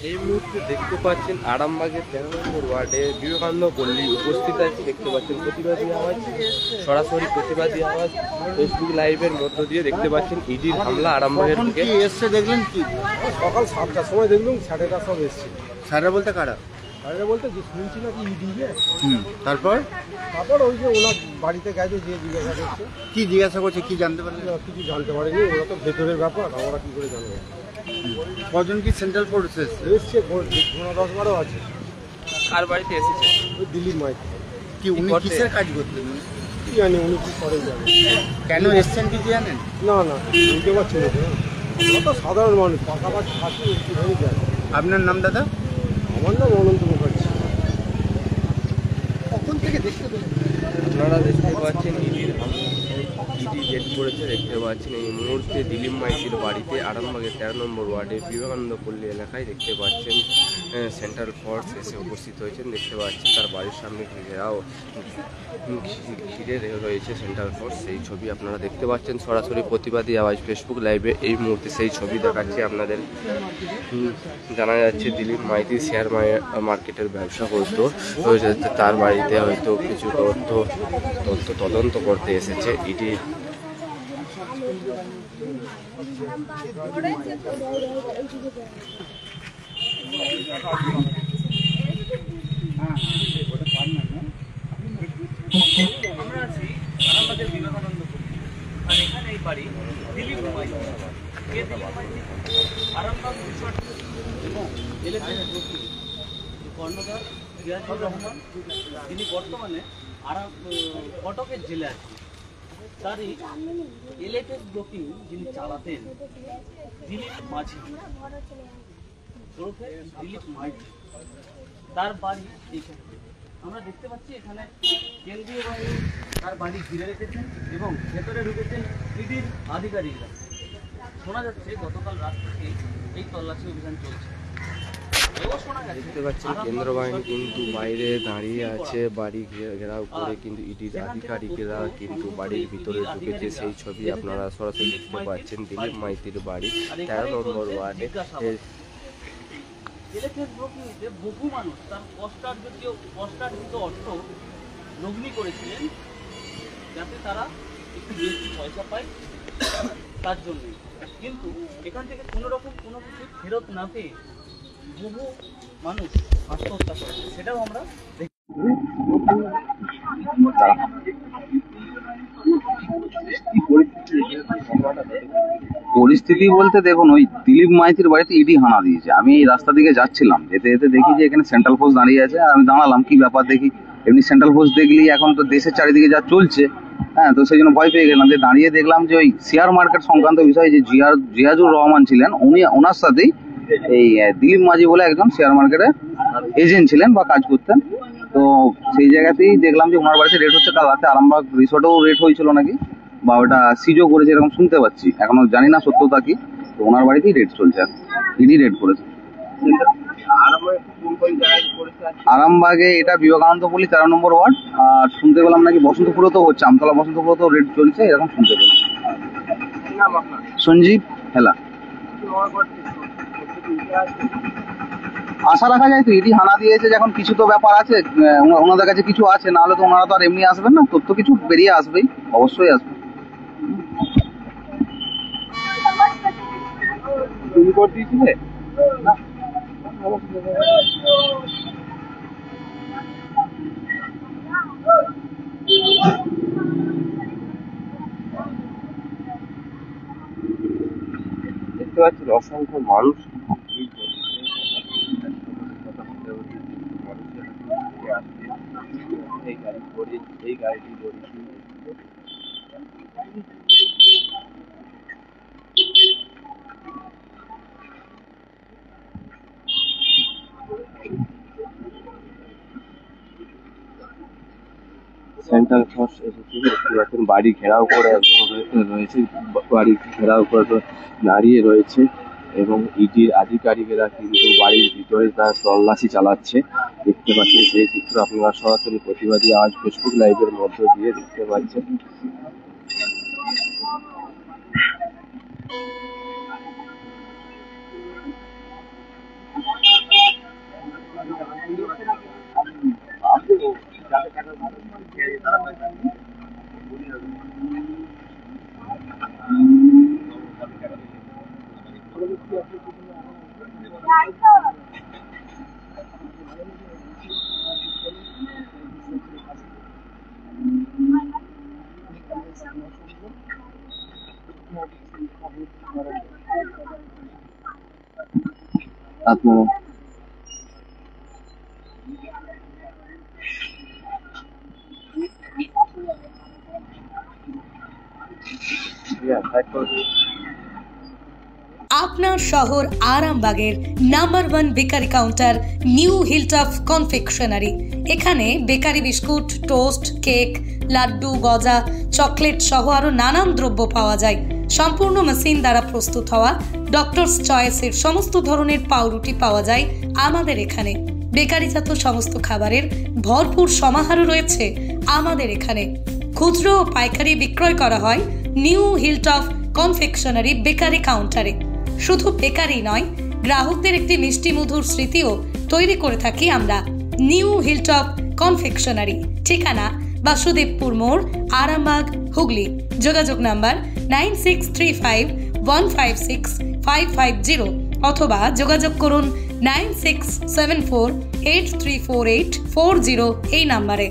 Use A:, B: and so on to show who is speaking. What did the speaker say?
A: এই মুহূর্তে দেখতে পাচ্ছেন আরামবাগের 13 নম্বর ওয়ার্ডে বিবেকানন্দ পল্লী উপস্থিত আছে। দেখতে পাচ্ছেন প্রতিবাদী আওয়াজ, সরাসরি প্রতিবাদী আওয়াজ ফেসবুক লাইভের মধ্য দিয়ে দেখতে পাচ্ছেন ইডির হামলা আরামবাগের দিকে
B: এসছে। দেখলেন কি
C: সকাল 7টার সময় দেখলাম স্যারেরা সব এসছে।
B: স্যারেরা বলতে কারা?
C: স্যারেরা বলতে যে শুনছি না কি ইডি যে
B: তারপর
C: ওই যে ওনার বাড়িতে গেছে, যে জিজ্ঞাসা করছে।
B: কি জিজ্ঞাসা করছে, কি জানতে পারলেন?
C: কিছু জানতে পারেনি, ওরা তো ভেতরের ব্যাপার, আমরা কি করে জানবো।
B: কজন কি সেন্ট্রাল ফোর্স
C: এসছে, 10-12 আছে।
A: কার বাড়িতে এসেছে?
C: ওই দিলীপ মাইতি।
B: কি উনি কিসের কাজ করতেন?
C: কি জানি উনি কি করেন জানেন।
B: কেন এসছেন কিছু জানেন?
C: না বুঝতে পারছি না। আমরা তো সাধারণ মানুষ, পাশাপাশি থাকি, একটুখানি জানি।
B: আপনার নাম দাদা?
C: আমার নাম অনন্ত মুখার্জি।
B: কখন থেকে দেখতে পেলেন?
A: আপনারা দেখতে পাচ্ছেন ইডি রেড করেছে। দেখতে পাচ্ছেন এই মুহূর্তে দিলীপ মাইতির বাড়িতে আরামবাগের 13 নম্বর ওয়ার্ডে বিবেকানন্দ পল্লী এলাকায় দেখতে পাচ্ছেন সেন্ট্রাল ফোর্স এসে উপস্থিত হয়েছেন। দেখতে পাচ্ছেন তার বাড়ির সামনে ঘিরে রয়েছে সেন্ট্রাল ফোর্স, সেই ছবি আপনারা দেখতে পাচ্ছেন। সরাসরি প্রতিবাদী আওয়াজ ফেসবুক লাইভে এই মুহূর্তে সেই ছবি দেখাচ্ছে আপনাদের। জানা যাচ্ছে দিলীপ মাইতি শেয়ার মার্কেটের ব্যবসা করতো, তার বাড়িতে হয়তো কিছু তদন্ত করতে এসেছে ইডি।
D: আমরা আছি আরামবাগের বিবেকানন্দ আর এখানে এই বাড়ি দিলীপ মাইতি। আরামবাগ রিসর্ট এবং কর্ণধার জিয়াজুর রহমান, তিনি বর্তমানে কটকের জেলে আছেন। তারই এলএফএস ব্লকিং যিনি চালাতেন দিলীপ মাঝি ওরফে দিলীপ মাইতি, তার বাড়ি এইখানে। আমরা দেখতে পাচ্ছি এখানে কেন্দ্রীয় বাহিনী তার বাড়ি ঘিরে রেখেছেন এবং ভেতরে ঢুকেছেন ইডির আধিকারিকরা। শোনা যাচ্ছে গতকাল রাত থেকে এই তল্লাশি অভিযান চলছে।
A: দেখতে পাচ্ছেন কেন্দ্র বাহিনী কিন্তু বাইরে দাঁড়িয়ে আছে, বাড়ি ঘেরাও করে, কিন্তু ইডির আধিকারিকেরা কিন্তু বাড়ির ভিতরে ঢুকেছে। সেই ছবি আপনারা সরাসরি দেখতে পাচ্ছেন দিলীপ মাইতির বাড়ি 13 নম্বর ওয়ার্ডে।
D: বহু মানুষ তার কষ্টার্জিত অর্থ লগ্নি করেছিলেন যাতে তারা একটু বেশি পয়সা পায় তার জন্য, কিন্তু এখান থেকে কোনো রকম কোনো কিছু ফেরত না পেয়ে বহু মানুষ আত্মহত্যা করেছে, সেটাও আমরা দেখি।
E: পরিস্থিতি বলতে দেখুন, ওই দিলীপ মাইতির বাড়িতে ইডি হানা দিয়েছে। আমি এই রাস্তা দিকে যাচ্ছিলাম, যেতে যেতে দেখি যে এখানে সেন্ট্রাল ফোর্স দাঁড়িয়ে আছে। আমি দাঁড়ালাম, কি ব্যাপার দেখি। এমনি সেন্ট্রাল ফোর্স দেখলি এখন তো দেশের চারিদিকে যা চলছে, হ্যাঁ, তো সেই জন্য ভয় পেয়ে গেলাম। যে দাঁড়িয়ে দেখলাম যে ওই শেয়ার মার্কেট সংক্রান্ত বিষয়ে যে জিয়াজুর রহমান ছিলেন, ওনার সাথেই এই দিলীপ মাঝি বলে একজন শেয়ার মার্কেটের এজেন্ট ছিলেন বা কাজ করতেন। তো সেই জায়গাতেই দেখলাম যে ওনার বাড়িতে রেড হচ্ছে। কাল রাতে আরামবাগ রিসোর্টেও রেড হয়েছিল নাকি, বা ওটা সিজও করেছে এরকম শুনতে পাচ্ছি, এখনো জানি না সত্যতা কি। তো ওনার বাড়িতেই রেড চলছে, ইডি রেড করেছে। আরামবাগে এটা বিবেকানন্দ পল্লী 13 নম্বর ওয়ার্ড, আর শুনতে পেলাম নাকি বসন্তপুরেও হচ্ছে, আমতলা বসন্তপুরেও রেড চলছে এরকম শুনতে পেলাম। সঞ্জীব হেলা। আশা রাখা যায় তো, ইডি হানা দিয়েছে যখন কিছু তো ব্যাপার আছে, ওনাদের কাছে কিছু আছে, নাহলে তো ওনারা তো আর এমনি আসবেন না, তথ্য কিছু বেরিয়ে আসবেই, অবশ্যই আসবে। তুমি করে দিয়েছিলে না?
A: দেখতে পাচ্ছেন অসংখ্য মানুষ এই গাড়িটি সেন্ট্রাল ফোর্স এসেছে। দেখতে পাচ্ছেন বাড়ি ঘেরাও করে রয়েছে, বাড়ি ঘেরাও করে দাঁড়িয়ে রয়েছে এবং ইডির আধিকারিকেরা কিন্তু বাড়ির ভিতরে তার তল্লাশি চালাচ্ছে। দেখতে পাচ্ছেন সেই চিত্র আপনারা সরাসরি প্রতিবাদী আওয়াজ ফেসবুক লাইভের মধ্য দিয়ে দেখতে পাচ্ছেন।
F: আপনার শহর আরামবাগের number 1 bakery counter new Hilltop confectionery. এখানে বেকারি বিস্কুট, টোস্ট, কেক, লাড্ডু, গজা, চকলেট সহ আরো নানান দ্রব্য পাওয়া যায়। সম্পূর্ণ মেশিন দ্বারা প্রস্তুত হওয়া ডক্টরস চয়েসের সমস্ত ধরনের পাউরুটি পাওয়া যায় আমাদের এখানে। বেকারিজাত সমস্ত খাবারের ভরপুর সমাহারও রয়েছে আমাদের এখানে। খুচরো ও পাইকারি বিক্রয় করা হয় নিউ হিলটপ কনফেকশনারি বেকারি কাউন্টারে। শুধু বেকারি নয়, গ্রাহকদের একটি মিষ্টি মধুর স্মৃতিও তৈরি করে থাকি আমরা। নিউ হিলটপ কনফেকশনারি, ঠিকানা বাসুদেবপুর মোড়, আরামবাগ, হুগলি। যোগাযোগ নাম্বার 9635156550 অথবা যোগাযোগ করুন 9674834840 এই নাম্বারে।